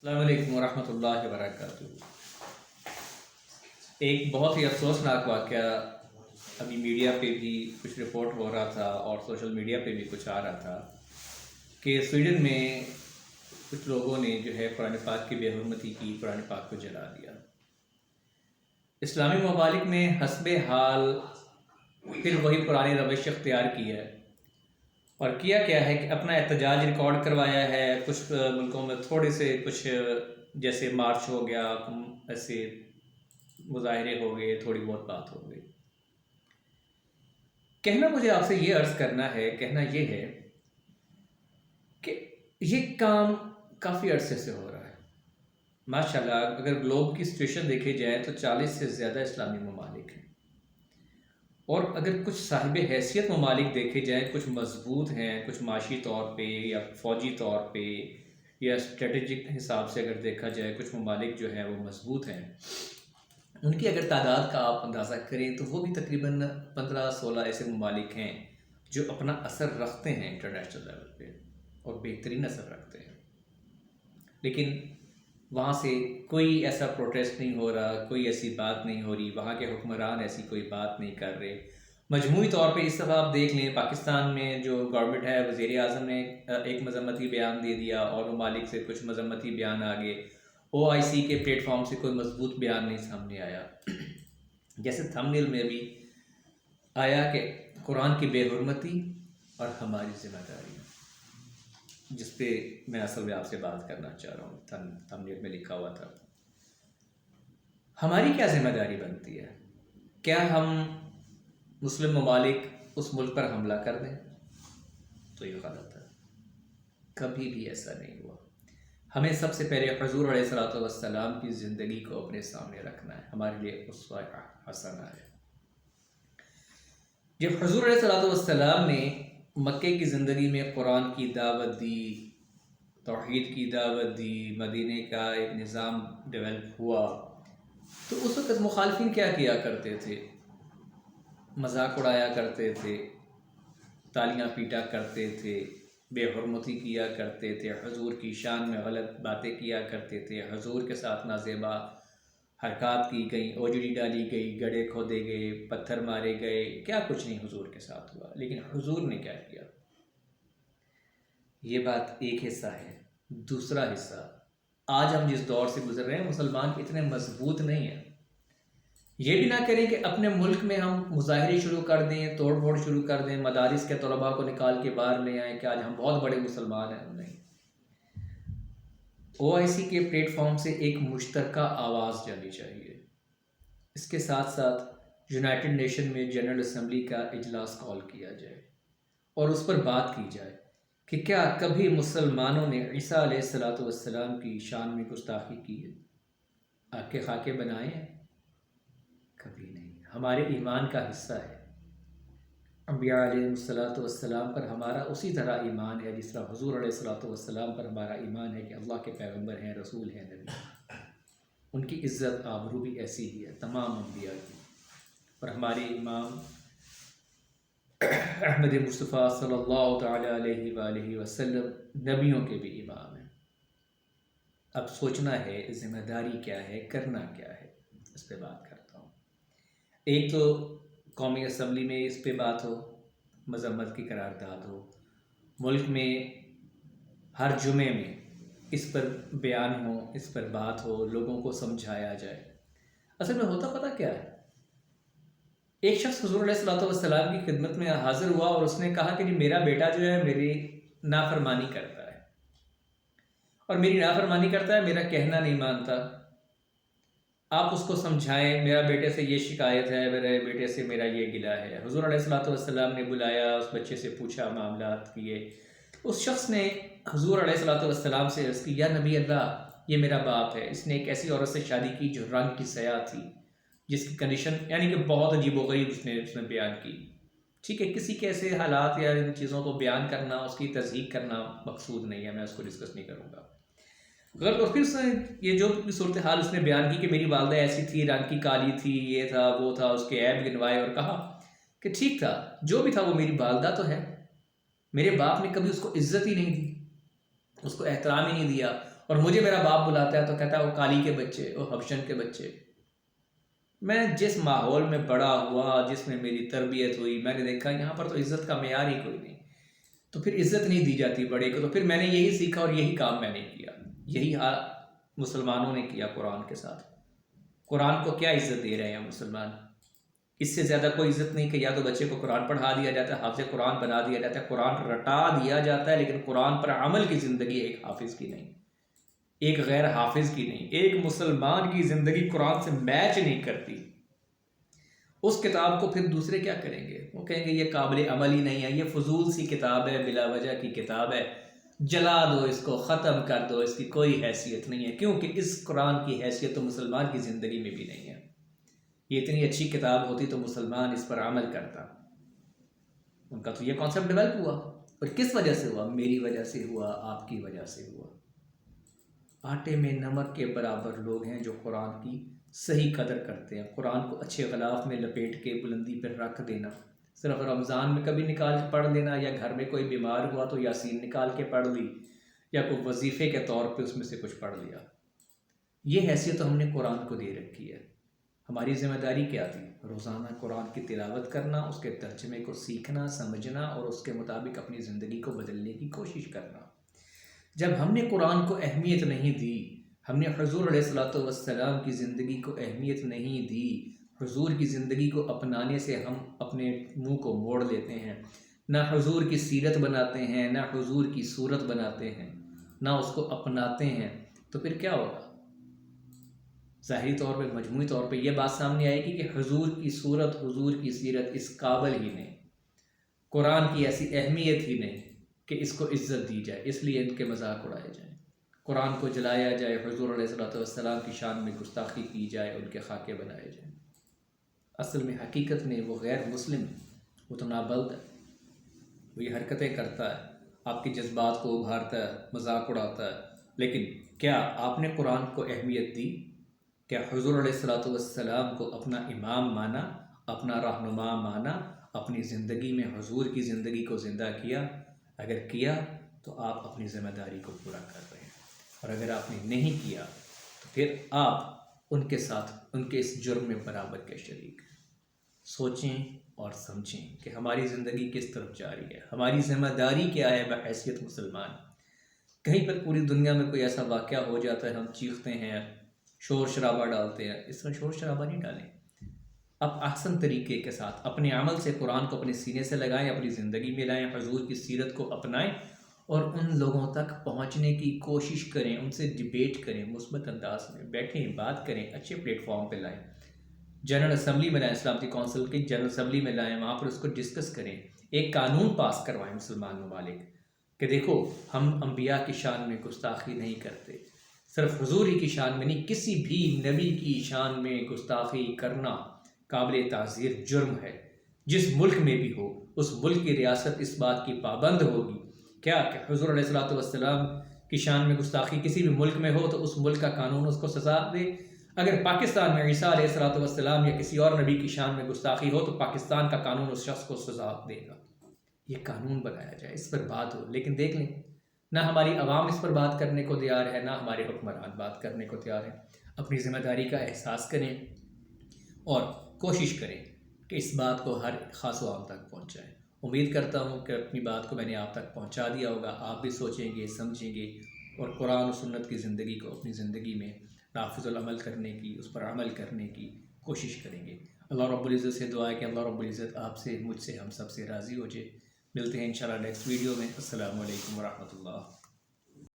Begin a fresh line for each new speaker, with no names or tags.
السلام علیکم ورحمۃ اللہ وبرکاتہ۔ ایک بہت ہی افسوسناک واقعہ ابھی میڈیا پہ بھی کچھ رپورٹ ہو رہا تھا اور سوشل میڈیا پہ بھی کچھ آ رہا تھا کہ سویڈن میں کچھ لوگوں نے جو ہے قرآن پاک کی بے حرمتی کی، قرآن پاک کو جلا دیا۔ اسلامی ممالک نے حسب حال پھر وہی پرانی روش اختیار کی ہے اور کیا ہے کہ اپنا احتجاج ریکارڈ کروایا ہے۔ کچھ ملکوں میں تھوڑے سے کچھ جیسے مارچ ہو گیا، ایسے مظاہرے ہو گئے، تھوڑی بہت بات ہو گئی۔ کہنا مجھے آپ سے یہ عرض کرنا ہے، کہنا یہ ہے کہ یہ کام کافی عرصے سے ہو رہا ہے۔ ماشاءاللہ اگر گلوب کی سچویشن دیکھی جائے تو 40 سے زیادہ اسلامی ممالک ہیں، اور اگر کچھ صاحب حیثیت ممالک دیکھے جائیں، کچھ مضبوط ہیں، کچھ معاشی طور پہ یا فوجی طور پہ یا اسٹریٹجک حساب سے اگر دیکھا جائے، کچھ ممالک جو ہیں وہ مضبوط ہیں۔ ان کی اگر تعداد کا آپ اندازہ کریں تو وہ بھی تقریباً 15-16 ایسے ممالک ہیں جو اپنا اثر رکھتے ہیں انٹرنیشنل لیول پہ اور بہترین اثر رکھتے ہیں، لیکن وہاں سے کوئی ایسا پروٹیسٹ نہیں ہو رہا، کوئی ایسی بات نہیں ہو رہی، وہاں کے حکمران ایسی کوئی بات نہیں کر رہے۔ مجموعی طور پہ اس دفعہ آپ دیکھ لیں، پاکستان میں جو گورنمنٹ ہے، وزیر اعظم نے ایک مذمتی بیان دے دیا اور ممالک سے کچھ مذمتی بیان آگے۔ OIC کے پلیٹ فارم سے کوئی مضبوط بیان نہیں سامنے آیا۔ جیسے تھم نیل میں بھی آیا کہ قرآن کی بے حرمتی اور ہماری ذمہ داری، جس پہ میں اصل میں آپ سے بات کرنا چاہ رہا ہوں۔ تھم نیل میں لکھا ہوا تھا ہماری کیا ذمہ داری بنتی ہے؟ کیا ہم مسلم ممالک اس ملک پر حملہ کر دیں؟ تو یہ غلط ہے، کبھی بھی ایسا نہیں ہوا۔ ہمیں سب سے پہلے حضور علیہ السلام کی زندگی کو اپنے سامنے رکھنا ہے، ہمارے لیے اسوہ حسنہ ہے۔ جب حضور علیہ السلام نے مکے کی زندگی میں قرآن کی دعوت دی، توحید کی دعوت دی، مدینے کا ایک نظام ڈیولپ ہوا، تو اس وقت مخالفین کیا کرتے تھے؟ مذاق اڑایا کرتے تھے، تالیاں پیٹا کرتے تھے، بے حرمتی کیا کرتے تھے، حضور کی شان میں غلط باتیں کیا کرتے تھے، حضور کے ساتھ نازیبا حرکات کی گئیں، اوجڑی ڈالی گئی، گڑھے کھودے گئے، پتھر مارے گئے، کیا کچھ نہیں حضور کے ساتھ ہوا۔ لیکن حضور نے کیا کیا؟ یہ بات ایک حصہ ہے۔ دوسرا حصہ، آج ہم جس دور سے گزر رہے ہیں، مسلمان اتنے مضبوط نہیں ہیں۔ یہ بھی نہ کریں کہ اپنے ملک میں ہم مظاہرے شروع کر دیں، توڑ پھوڑ شروع کر دیں، مدارس کے طلباء کو نکال کے باہر لے آئیں کہ آج ہم بہت بڑے مسلمان ہیں۔ نہیں، OIC کے پلیٹ فارم سے ایک مشترکہ آواز جانی چاہیے۔ اس کے ساتھ ساتھ یونائٹڈ نیشن میں جنرل اسمبلی کا اجلاس کال کیا جائے اور اس پر بات کی جائے کہ کیا کبھی مسلمانوں نے عیسیٰ علیہ السلام کی شان میں گستاخی کی ہے؟ آکے خاکے بنائے ہیں؟ کبھی نہیں۔ ہمارے ایمان کا حصہ ہے۔ انبیاء علیہ السلام پر ہمارا اسی طرح ایمان ہے جس طرح حضور علیہ السلام پر ہمارا ایمان ہے کہ اللہ کے پیغمبر ہیں، رسول ہیں، نبی ہیں۔ ان کی عزت آبرو بھی ایسی ہی ہے تمام انبیاء کی، اور ہمارے امام احمد مصطفیٰ صلی اللہ تعالیٰ علیہ وآلہ وسلم نبیوں کے بھی امام ہیں۔ اب سوچنا ہے ذمہ داری کیا ہے، کرنا کیا ہے، اس پہ بات کرتا ہوں۔ ایک تو قومی اسمبلی میں اس پہ بات ہو، مذمت کی قرارداد ہو، ملک میں ہر جمعے میں اس پر بیان ہو، اس پر بات ہو، لوگوں کو سمجھایا جائے۔ اصل میں ہوتا پتہ کیا ہے؟ ایک شخص حضور علیہ السلام کی خدمت میں حاضر ہوا اور اس نے کہا کہ میرا بیٹا جو ہے میری نافرمانی کرتا ہے، اور میری نافرمانی کرتا ہے، میرا کہنا نہیں مانتا، آپ اس کو سمجھائیں، میرا بیٹے سے یہ شکایت ہے، میرے بیٹے سے میرا یہ گلہ ہے۔ حضور علیہ السلام نے بلایا، اس بچے سے پوچھا، معاملات کیے۔ اس شخص نے حضور علیہ السلام سے عرض کی، یا نبی اللہ، یہ میرا باپ ہے، اس نے ایک ایسی عورت سے شادی کی جو رنگ کی سیاہ تھی، جس کی کنڈیشن یعنی کہ بہت عجیب و غریب اس نے بیان کی۔ ٹھیک ہے، کسی کے ایسے حالات یا ان چیزوں کو بیان کرنا، اس کی تصدیق کرنا مقصود نہیں ہے، میں اس کو ڈسکس نہیں کروں گا۔ اور پھر یہ جو صورتحال اس نے بیان کی کہ میری والدہ ایسی تھی، رنگ کی کالی تھی، یہ تھا وہ تھا، اس کے عیب گنوائے اور کہا کہ ٹھیک تھا، جو بھی تھا وہ میری والدہ تو ہے، میرے باپ نے کبھی اس کو عزت ہی نہیں دی، اس کو احترام ہی نہیں دیا، اور مجھے میرا باپ بلاتا ہے تو کہتا ہے وہ کالی کے بچے، وہ حبشن کے بچے۔ میں جس ماحول میں بڑا ہوا، جس میں میری تربیت ہوئی، میں نے دیکھا یہاں پر تو عزت کا معیار ہی کوئی نہیں، تو پھر عزت نہیں دی جاتی بڑے کو۔ تو پھر میں نے یہی سیکھا اور یہی کام میں نے کیا، یہی حال مسلمانوں نے کیا قرآن کے ساتھ۔ قرآن کو کیا عزت دے رہے ہیں مسلمان؟ اس سے زیادہ کوئی عزت نہیں کہ یا تو بچے کو قرآن پڑھا دیا جاتا ہے، حافظ قرآن بنا دیا جاتا ہے، قرآن رٹا دیا جاتا ہے، لیکن قرآن پر عمل کی زندگی ایک حافظ کی نہیں، ایک غیر حافظ کی نہیں، ایک مسلمان کی زندگی قرآن سے میچ نہیں کرتی۔ اس کتاب کو پھر دوسرے کیا کریں گے؟ وہ کہیں گے یہ قابل عمل ہی نہیں ہے، یہ فضول سی کتاب ہے، بلا وجہ کی کتاب ہے، جلا دو اس کو، ختم کر دو، اس کی کوئی حیثیت نہیں ہے، کیونکہ اس قرآن کی حیثیت تو مسلمان کی زندگی میں بھی نہیں ہے۔ یہ اتنی اچھی کتاب ہوتی تو مسلمان اس پر عمل کرتا۔ ان کا تو یہ کانسیپٹ ڈیولپ ہوا، اور کس وجہ سے ہوا؟ میری وجہ سے ہوا، آپ کی وجہ سے ہوا۔ آٹے میں نمک کے برابر لوگ ہیں جو قرآن کی صحیح قدر کرتے ہیں۔ قرآن کو اچھے غلاف میں لپیٹ کے بلندی پر رکھ دینا، صرف رمضان میں کبھی نکال کے پڑھ لینا، یا گھر میں کوئی بیمار ہوا تو یاسین نکال کے پڑھ لی، یا کوئی وظیفے کے طور پہ اس میں سے کچھ پڑھ لیا۔ یہ حیثیت تو ہم نے قرآن کو دے رکھی ہے۔ ہماری ذمہ داری کیا تھی؟ روزانہ قرآن کی تلاوت کرنا، اس کے ترجمے کو سیکھنا، سمجھنا، اور اس کے مطابق اپنی زندگی کو بدلنے کی کوشش کرنا۔ جب ہم نے قرآن کو اہمیت نہیں دی، ہم نے حضور علیہ والسلام کی زندگی کو اہمیت نہیں دی، حضور کی زندگی کو اپنانے سے ہم اپنے منہ کو موڑ لیتے ہیں، نہ حضور کی سیرت بناتے ہیں، نہ حضور کی صورت بناتے ہیں، نہ اس کو اپناتے ہیں، تو پھر کیا ہوگا؟ ظاہری طور پہ، مجموعی طور پہ یہ بات سامنے آئے گی کہ حضور کی صورت، حضور کی سیرت اس قابل ہی نہیں، قرآن کی ایسی اہمیت ہی نہیں کہ اس کو عزت دی جائے، اس لیے ان کے مذاق اڑائے جائیں، قرآن کو جلایا جائے، حضور علیہ والسلام کی شان میں گستاخی کی جائے، ان کے خاکے بنائے جائیں۔ اصل میں حقیقت میں وہ غیر مسلم، وہ تو نابلد ہے، وہ یہ حرکتیں کرتا ہے، آپ کے جذبات کو ابھارتا ہے، مذاق اڑاتا ہے، لیکن کیا آپ نے قرآن کو اہمیت دی؟ کیا حضور علیہ والسلام کو اپنا امام مانا، اپنا رہنما مانا، اپنی زندگی میں حضور کی زندگی کو زندہ کیا؟ اگر کیا تو آپ اپنی ذمہ داری کو پورا کر رہے ہیں، اور اگر آپ نے نہیں کیا تو پھر آپ ان کے ساتھ ان کے اس جرم میں برابر کے شریک ہیں۔ سوچیں اور سمجھیں کہ ہماری زندگی کس طرف جا رہی ہے، ہماری ذمہ داری کیا ہے بحیثیت مسلمان۔ کہیں پر پوری دنیا میں کوئی ایسا واقعہ ہو جاتا ہے، ہم چیختے ہیں، شور شرابہ ڈالتے ہیں، اس طرح شور شرابہ نہیں ڈالیں۔ اب احسن طریقے کے ساتھ اپنے عمل سے قرآن کو اپنے سینے سے لگائیں، اپنی زندگی میں لائیں، حضور کی سیرت کو اپنائیں، اور ان لوگوں تک پہنچنے کی کوشش کریں، ان سے ڈیبیٹ کریں، مثبت انداز میں بیٹھیں، بات کریں، اچھے پلیٹ فارم پہ لائیں، جنرل اسمبلی میں لائیں، سلامتی کونسل کی جنرل اسمبلی میں لائیں، وہاں پر اس کو ڈسکس کریں، ایک قانون پاس کروائیں مسلمان ممالک کہ دیکھو ہم انبیاء کی شان میں گستاخی نہیں کرتے، صرف حضور ہی کی شان میں نہیں، کسی بھی نبی کی شان میں گستاخی کرنا قابل تعزیر جرم ہے، جس ملک میں بھی ہو، اس ملک کی ریاست اس بات کی پابند ہوگی کیا کہ حضور علیہ والسلام کی شان میں گستاخی کسی بھی ملک میں ہو تو اس ملک کا قانون اس کو سزا دے۔ اگر پاکستان میں عیسیٰ علیہ والسلام یا کسی اور نبی کی شان میں گستاخی ہو تو پاکستان کا قانون اس شخص کو سزا دے گا۔ یہ قانون بنایا جائے، اس پر بات ہو، لیکن دیکھ لیں نہ ہماری عوام اس پر بات کرنے کو تیار ہے، نہ ہمارے حکمران بات کرنے کو تیار ہیں۔ اپنی ذمہ داری کا احساس کریں اور کوشش کریں کہ اس بات کو ہر خاص و عام تک پہنچائیں۔ امید کرتا ہوں کہ اپنی بات کو میں نے آپ تک پہنچا دیا ہوگا، آپ بھی سوچیں گے، سمجھیں گے، اور قرآن و سنت کی زندگی کو اپنی زندگی میں نافذ العمل کرنے کی، اس پر عمل کرنے کی کوشش کریں گے۔ اللہ رب العزت سے دعا ہے کہ اللہ رب العزت آپ سے، مجھ سے، ہم سب سے راضی ہو جائے۔ ملتے ہیں انشاءاللہ نیکسٹ ویڈیو میں۔ السلام علیکم ورحمۃ اللہ۔